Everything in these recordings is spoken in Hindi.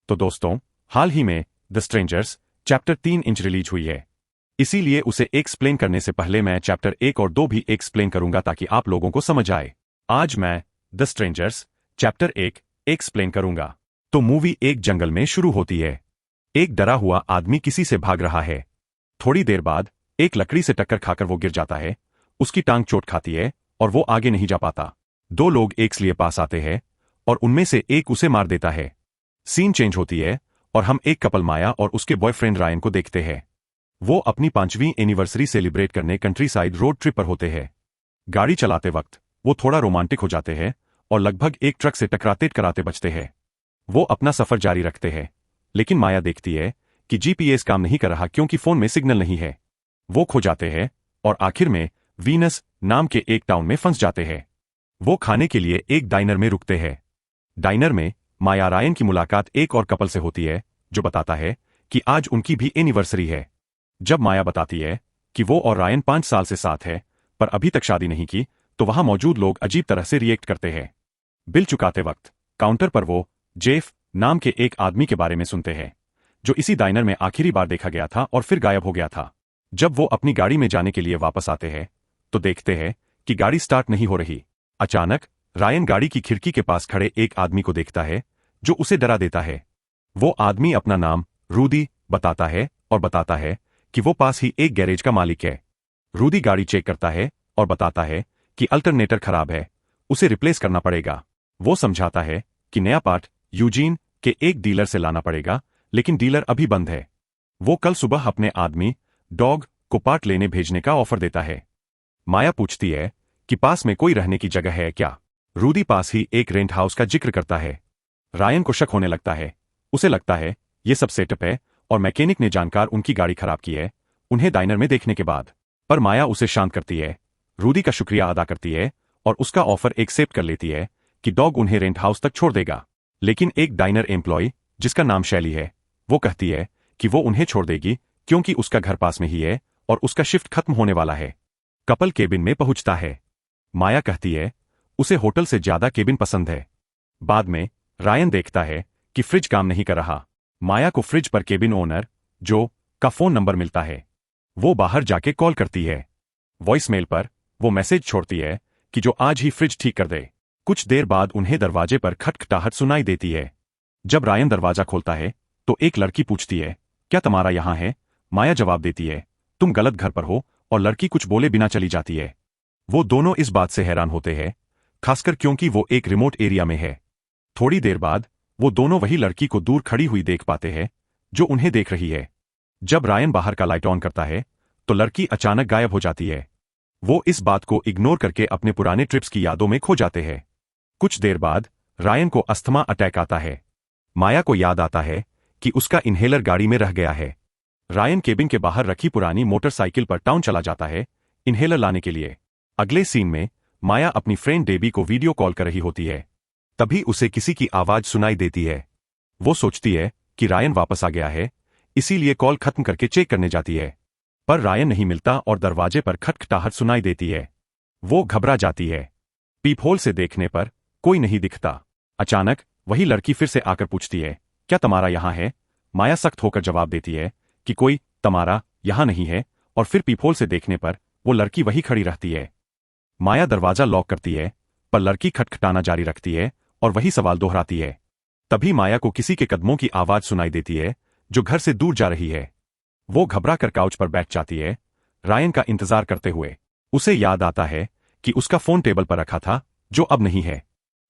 तो दोस्तों, हाल ही में the strangers chapter 3 inch release हुई है। इसीलिए उसे एक्सप्लेन करने से पहले मैं चैप्टर 1 और 2 भी एक्सप्लेन करूंगा ताकि आप लोगों को समझ आए। आज मैं द स्ट्रेंजर्स चैप्टर 1 एक्सप्लेन करूंगा। तो मूवी एक जंगल में शुरू होती है। एक डरा हुआ आदमी किसी से भाग रहा है। थोड़ी देर बाद एक लकड़ी से टक्कर खाकर वो गिर जाता है। उसकी टांग चोट खाती है और वो आगे नहीं जा पाता। दो लोग एक लिए पास आते हैं और उनमें से एक उसे मार देता है। सीन चेंज होती है और हम एक कपल माया और उसके बॉयफ्रेंड रायन को देखते हैं। वो अपनी 5वीं एनिवर्सरी सेलिब्रेट करने कंट्री साइड रोड ट्रिप पर होते हैं। गाड़ी चलाते वक्त वो थोड़ा रोमांटिक हो जाते हैं और लगभग एक ट्रक से टकराते कराते बचते हैं। वो अपना सफर जारी रखते हैं, लेकिन माया देखती है कि जीपीएस काम नहीं कर रहा क्योंकि फोन में सिग्नल नहीं है। वो खो जाते हैं और आखिर में वीनस नाम के एक टाउन में फंस जाते हैं। वो खाने के लिए एक डाइनर में रुकते हैं। डाइनर में माया रायन की मुलाकात एक और कपल से होती है जो बताता है कि आज उनकी भी एनिवर्सरी है। जब माया बताती है कि वो और रायन 5 साल से साथ है पर अभी तक शादी नहीं की, तो वहां मौजूद लोग अजीब तरह से रिएक्ट करते हैं। बिल चुकाते वक्त काउंटर पर वो जेफ नाम के एक आदमी के बारे में सुनते हैं जो इसी डाइनर में आखिरी बार देखा गया था और फिर गायब हो गया था। जब वो अपनी गाड़ी में जाने के लिए वापस आते हैं तो देखते हैं कि गाड़ी स्टार्ट नहीं हो रही। अचानक रायन गाड़ी की खिड़की के पास खड़े एक आदमी को देखता है जो उसे डरा देता है। वो आदमी अपना नाम रूदी बताता है और बताता है कि वो पास ही एक गैरेज का मालिक है। रूदी गाड़ी चेक करता है और बताता है कि अल्टरनेटर खराब है, उसे रिप्लेस करना पड़ेगा। वो समझाता है कि नया पार्ट यूजीन के एक डीलर से लाना पड़ेगा, लेकिन डीलर अभी बंद है। वो कल सुबह अपने आदमी डॉग को पार्ट लेने भेजने का ऑफर देता है। माया पूछती है कि पास में कोई रहने की जगह है क्या। रूदी पास ही एक रेंट हाउस का जिक्र करता है। रायन को शक होने लगता है। उसे लगता है ये सब सेटअप है और मैकेनिक ने जानकार उनकी गाड़ी खराब की है उन्हें डाइनर में देखने के बाद। पर माया उसे शांत करती है, रूदी का शुक्रिया अदा करती है और उसका ऑफर एक्सेप्ट कर लेती है कि डॉग उन्हें रेंट हाउस तक छोड़ देगा। लेकिन एक डाइनर एम्प्लॉय जिसका नाम शैली है, वो कहती है कि वो उन्हें छोड़ देगी क्योंकि उसका घर पास में ही है और उसका शिफ्ट खत्म होने वाला है। कपल केबिन में पहुंचता है। माया कहती है उसे होटल से ज्यादा केबिन पसंद है। बाद में रायन देखता है कि फ्रिज काम नहीं कर रहा। माया को फ्रिज पर केबिन ओनर जो का फोन नंबर मिलता है। वो बाहर जाके कॉल करती है। वॉइसमेल पर वो मैसेज छोड़ती है कि जो आज ही फ्रिज ठीक कर दे। कुछ देर बाद उन्हें दरवाजे पर खटखटाहट सुनाई देती है। जब रायन दरवाजा खोलता है तो एक लड़की पूछती है क्या तुम्हारा यहां है। माया जवाब देती है तुम गलत घर पर हो और लड़की कुछ बोले बिना चली जाती है। वो दोनों इस बात से हैरान होते हैं, खासकर क्योंकि वो एक रिमोट एरिया में है। थोड़ी देर बाद वो दोनों वही लड़की को दूर खड़ी हुई देख पाते हैं जो उन्हें देख रही है। जब रायन बाहर का लाइट ऑन करता है तो लड़की अचानक गायब हो जाती है। वो इस बात को इग्नोर करके अपने पुराने ट्रिप्स की यादों में खो जाते हैं। कुछ देर बाद रायन को अस्थमा अटैक आता है। माया को याद आता है कि उसका इन्हेलर गाड़ी में रह गया है। रायन केबिन के बाहर रखी पुरानी मोटरसाइकिल पर टाउन चला जाता है इन्हेलर लाने के लिए। अगले सीन में माया अपनी फ्रेंड डेबी को वीडियो कॉल कर रही होती है। तभी उसे किसी की आवाज सुनाई देती है। वो सोचती है कि रायन वापस आ गया है, इसीलिए कॉल खत्म करके चेक करने जाती है। पर रायन नहीं मिलता और दरवाजे पर खटखटाहट सुनाई देती है। वो घबरा जाती है। पीपहोल से देखने पर कोई नहीं दिखता। अचानक वही लड़की फिर से आकर पूछती है क्या तुम्हारा यहां है। माया सख्त होकर जवाब देती है कि कोई तुम्हारा यहां नहीं है और फिर पीपहोल से देखने पर वो लड़की वही खड़ी रहती है। माया दरवाजा लॉक करती है पर लड़की खटखटाना जारी रखती है और वही सवाल दोहराती है। तभी माया को किसी के कदमों की आवाज सुनाई देती है जो घर से दूर जा रही है। वो घबरा कर काउच पर बैठ जाती है रायन का इंतजार करते हुए। उसे याद आता है कि उसका फोन टेबल पर रखा था जो अब नहीं है।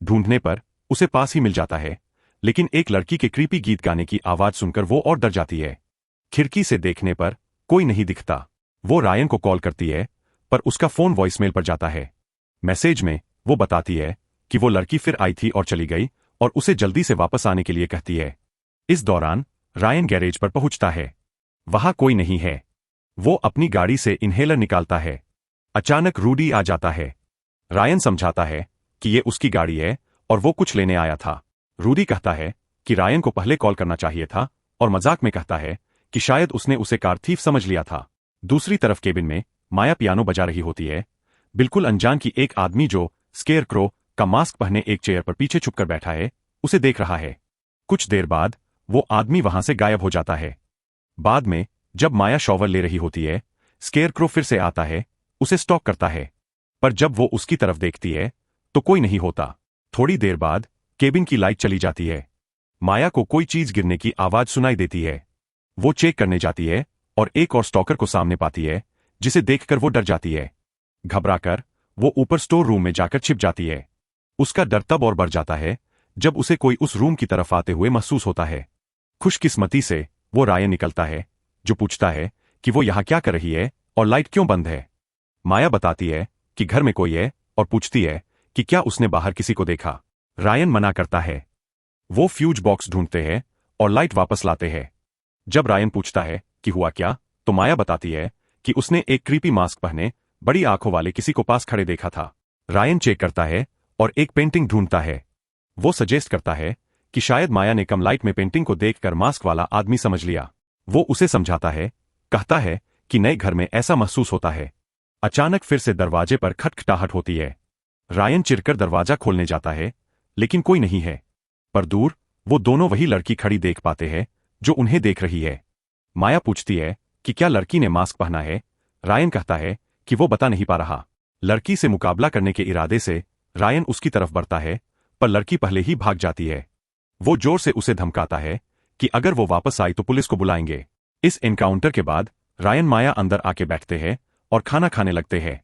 ढूंढने पर उसे पास ही मिल जाता है, लेकिन एक लड़की के क्रीपी गीत गाने की आवाज सुनकर वो और डर जाती है। खिड़की से देखने पर कोई नहीं दिखता। वो रायन को कॉल करती है पर उसका फोन वॉइसमेल पर जाता है। मैसेज में वो बताती है कि वो लड़की फिर आई थी और चली गई और उसे जल्दी से वापस आने के लिए कहती है। इस दौरान रायन गैरेज पर पहुंचता है। वहां कोई नहीं है। वो अपनी गाड़ी से इन्हेलर निकालता है। अचानक रूडी आ जाता है। रायन समझाता है कि ये उसकी गाड़ी है और वो कुछ लेने आया था। रूडी कहता है कि रायन को पहले कॉल करना चाहिए था और मजाक में कहता है कि शायद उसने उसे कार थीफ समझ लिया था। दूसरी तरफ केबिन में माया पियानो बजा रही होती है। बिल्कुल अनजान की एक आदमी जो स्केयरक्रो का मास्क पहने एक चेयर पर पीछे छुपकर बैठा है उसे देख रहा है। कुछ देर बाद वो आदमी वहां से गायब हो जाता है। बाद में जब माया शॉवर ले रही होती है, स्केयरक्रो फिर से आता है, उसे स्टॉक करता है। पर जब वो उसकी तरफ देखती है तो कोई नहीं होता। थोड़ी देर बाद केबिन की लाइट चली जाती है। माया को कोई चीज गिरने की आवाज सुनाई देती है। वो चेक करने जाती है और एक और स्टॉकर को सामने पाती है, जिसे देखकर वो डर जाती है। घबराकर वो ऊपर स्टोर रूम में जाकर छिप जाती है। उसका डर तब और बढ़ जाता है जब उसे कोई उस रूम की तरफ आते हुए महसूस होता है। खुशकिस्मती से वो रायन निकलता है, जो पूछता है कि वो यहां क्या कर रही है और लाइट क्यों बंद है। माया बताती है कि घर में कोई है और पूछती है कि क्या उसने बाहर किसी को देखा। रायन मना करता है। वो फ्यूज बॉक्स ढूंढते हैं और लाइट वापस लाते हैं। जब रायन पूछता है कि हुआ क्या, तो माया बताती है कि उसने एक क्रीपी मास्क पहने बड़ी आंखों वाले किसी को पास खड़े देखा था। रायन चेक करता है और एक पेंटिंग ढूंढता है। वो सजेस्ट करता है कि शायद माया ने कम लाइट में पेंटिंग को देखकर मास्क वाला आदमी समझ लिया। वो उसे समझाता है, कहता है कि नए घर में ऐसा महसूस होता है। अचानक फिर से दरवाजे पर खटखटाहट होती है। रायन चिरकर दरवाजा खोलने जाता है, लेकिन कोई नहीं है। पर दूर वो दोनों वही लड़की खड़ी देख पाते हैं जो उन्हें देख रही है। माया पूछती है कि क्या लड़की ने मास्क पहना है। रायन कहता है कि वो बता नहीं पा रहा। लड़की से मुकाबला करने के इरादे से रायन उसकी तरफ बढ़ता है, पर लड़की पहले ही भाग जाती है। वो जोर से उसे धमकाता है कि अगर वो वापस आई तो पुलिस को बुलाएंगे। इस एनकाउंटर के बाद रायन माया अंदर आके बैठते हैं और खाना खाने लगते हैं।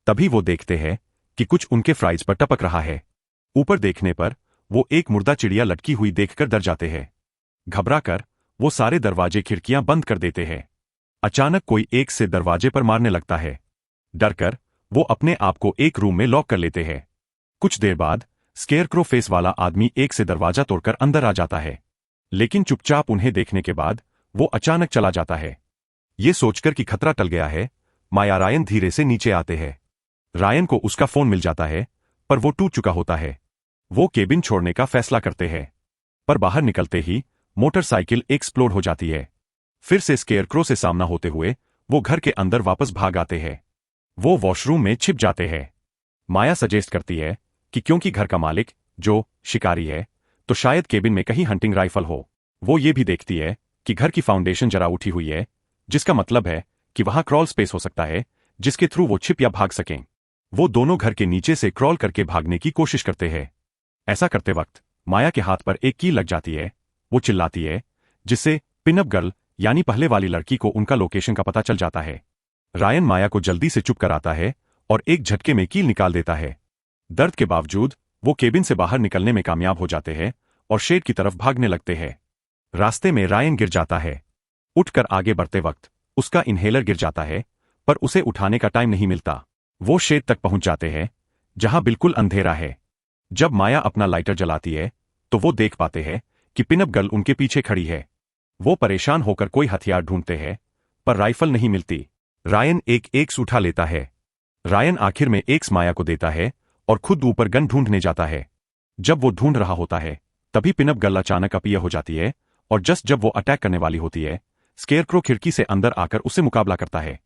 तभी वो देखते हैं कि कुछ उनके फ्राइज पर टपक रहा है। ऊपर देखने पर वो एक मुर्दा चिड़िया लटकी हुई देखकर डर जाते हैं। घबराकर वो सारे दरवाजे खिड़कियां बंद कर देते हैं। अचानक कोई एक से दरवाजे पर मारने लगता है। डरकर वो अपने आप को एक रूम में लॉक कर लेते हैं। कुछ देर बाद स्केयरक्रो फेस वाला आदमी एक से दरवाजा तोड़कर अंदर आ जाता है, लेकिन चुपचाप उन्हें देखने के बाद वो अचानक चला जाता है। ये सोचकर कि खतरा टल गया है, माया रायन धीरे से नीचे आते हैं। रायन को उसका फोन मिल जाता है, पर वो टूट चुका होता है। वो केबिन छोड़ने का फैसला करते हैं, पर बाहर निकलते ही मोटरसाइकिल एक्सप्लोड हो जाती है। फिर से स्केयरक्रो से सामना होते हुए वो घर के अंदर वापस भाग आते हैं। वो वॉशरूम में छिप जाते हैं। माया सजेस्ट करती है कि क्योंकि घर का मालिक जो शिकारी है, तो शायद केबिन में कहीं हंटिंग राइफल हो। वो ये भी देखती है कि घर की फाउंडेशन जरा उठी हुई है, जिसका मतलब है कि वहां क्रॉल स्पेस हो सकता है जिसके थ्रू वो छिप या भाग सकें। वो दोनों घर के नीचे से क्रॉल करके भागने की कोशिश करते हैं। ऐसा करते वक्त माया के हाथ पर एक कील लग जाती है। वो चिल्लाती है, जिससे पिनअप गर्ल यानी पहले वाली लड़की को उनका लोकेशन का पता चल जाता है। रायन माया को जल्दी से चुप कराता है और एक झटके में कील निकाल देता है। दर्द के बावजूद वो केबिन से बाहर निकलने में कामयाब हो जाते हैं और शेड की तरफ भागने लगते हैं। रास्ते में रायन गिर जाता है। उठकर आगे बढ़ते वक्त उसका इन्हेलर गिर जाता है, पर उसे उठाने का टाइम नहीं मिलता। वो शेड तक पहुंच जाते हैं, जहां बिल्कुल अंधेरा है। जब माया अपना लाइटर जलाती है तो वो देख पाते हैं कि पिनअप गर्ल उनके पीछे खड़ी है। वो परेशान होकर कोई हथियार ढूंढते हैं, पर राइफल नहीं मिलती। रायन एक एक्स उठा लेता है। रायन आखिर में एक्स माया को देता है और खुद ऊपर गन ढूंढने जाता है। जब वो ढूंढ रहा होता है, तभी पिनअप गर्ल अचानक अपीय हो जाती है और जस्ट जब वो अटैक करने वाली होती है, स्केयरक्रो खिड़की से अंदर आकर उससे मुकाबला करता है।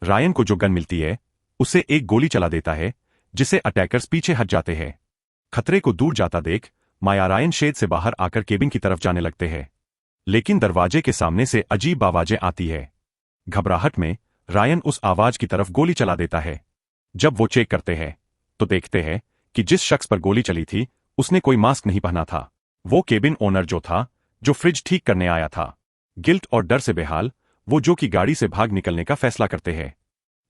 रायन को जो गन मिलती है उससे एक गोली चला देता है, जिससे अटैकर्स पीछे हट जाते हैं। खतरे को दूर जाता देख माया रायन शेड से बाहर आकर केबिन की तरफ जाने लगते हैं, लेकिन दरवाजे के सामने से अजीब आवाजें आती है। घबराहट में रायन उस आवाज की तरफ गोली चला देता है। जब वो चेक करते हैं तो देखते हैं कि जिस शख्स पर गोली चली थी उसने कोई मास्क नहीं पहना था। वो केबिन ओनर जो था, जो फ्रिज ठीक करने आया था। गिल्ट और डर से बेहाल वो जो की गाड़ी से भाग निकलने का फैसला करते हैं।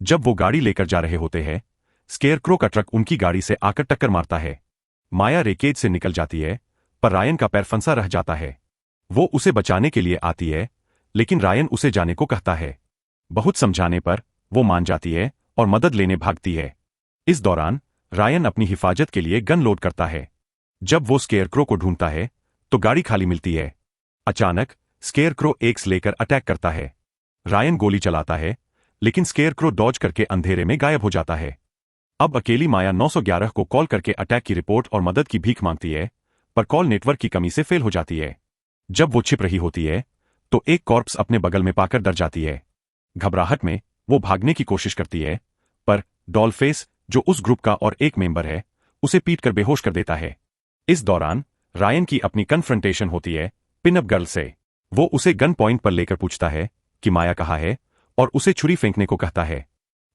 जब वो गाड़ी लेकर जा रहे होते हैं, स्केयरक्रो का ट्रक उनकी गाड़ी से आकर टक्कर मारता है। माया रेकेज से निकल जाती है, पर रायन का पैर फंसा रह जाता है। वो उसे बचाने के लिए आती है, लेकिन रायन उसे जाने को कहता है। बहुत समझाने पर वो मान जाती है और मदद लेने भागती है। इस दौरान रायन अपनी हिफाजत के लिए गन लोड करता है। जब वो स्केयरक्रो को ढूंढता है तो गाड़ी खाली मिलती है। अचानक स्केयरक्रो एक्स लेकर अटैक करता है। रायन गोली चलाता है, लेकिन स्केयरक्रो डॉज करके अंधेरे में गायब हो जाता है। अब अकेली माया 911 को कॉल करके अटैक की रिपोर्ट और मदद की भीख मांगती है, पर कॉल नेटवर्क की कमी से फेल हो जाती है। जब वो छिप रही होती है तो एक कॉर्प्स अपने बगल में पाकर डर जाती है। घबराहट में वो भागने की कोशिश करती है, पर डॉलफेस जो उस ग्रुप का और एक मेंबर है, उसे पीटकर बेहोश कर देता है। इस दौरान रायन की अपनी कन्फ्रंटेशन होती है पिनअप गर्ल से। वो उसे गन पॉइंट पर लेकर पूछता है कि माया कहाँ है और उसे छुरी फेंकने को कहता है।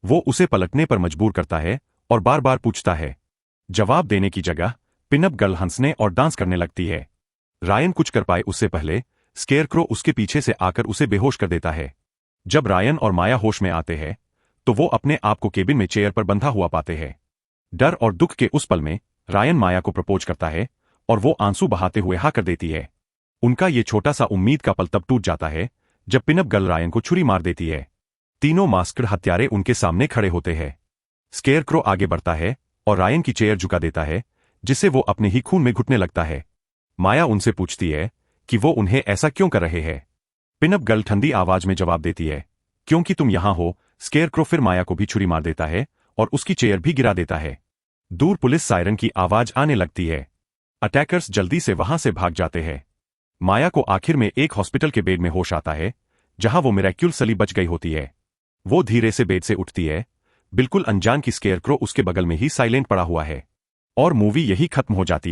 वो उसे पलटने पर मजबूर करता है और बार बार पूछता है। जवाब देने की जगह पिनअप गर्ल हंसने और डांस करने लगती है। रायन कुछ कर पाए उससे पहले स्केयरक्रो उसके पीछे से आकर उसे बेहोश कर देता है। जब रायन और माया होश में आते हैं तो वो अपने आप को केबिन में चेयर पर बंधा हुआ पाते हैं। डर और दुख के उस पल में रायन माया को प्रपोज करता है और वो आंसू बहाते हुए हाँ कर देती है। उनका ये छोटा सा उम्मीद का पल तब टूट जाता है जब पिनअप गर्ल रायन को छुरी मार देती है। तीनों मास्क्ड हत्यारे उनके सामने खड़े होते हैं। स्केयरक्रो आगे बढ़ता है और रायन की चेयर झुका देता है, जिससे वो अपने ही खून में घुटने लगता है। माया उनसे पूछती है कि वो उन्हें ऐसा क्यों कर रहे हैं। पिनअप गर्ल ठंडी आवाज में जवाब देती है, क्योंकि तुम यहां हो। स्केयरक्रो फिर माया को भी छुरी मार देता है और उसकी चेयर भी गिरा देता है। दूर पुलिस सायरन की आवाज आने लगती है। अटैकर्स जल्दी से वहां से भाग जाते हैं। माया को आखिर में एक हॉस्पिटल के बेड में होश आता है, जहां वो मिरेक्युलसली बच गई होती है। वो धीरे से बेड से उठती है, बिल्कुल अनजान की स्केयरक्रो उसके बगल में ही साइलेंट पड़ा हुआ है। और मूवी यही खत्म हो जाती है।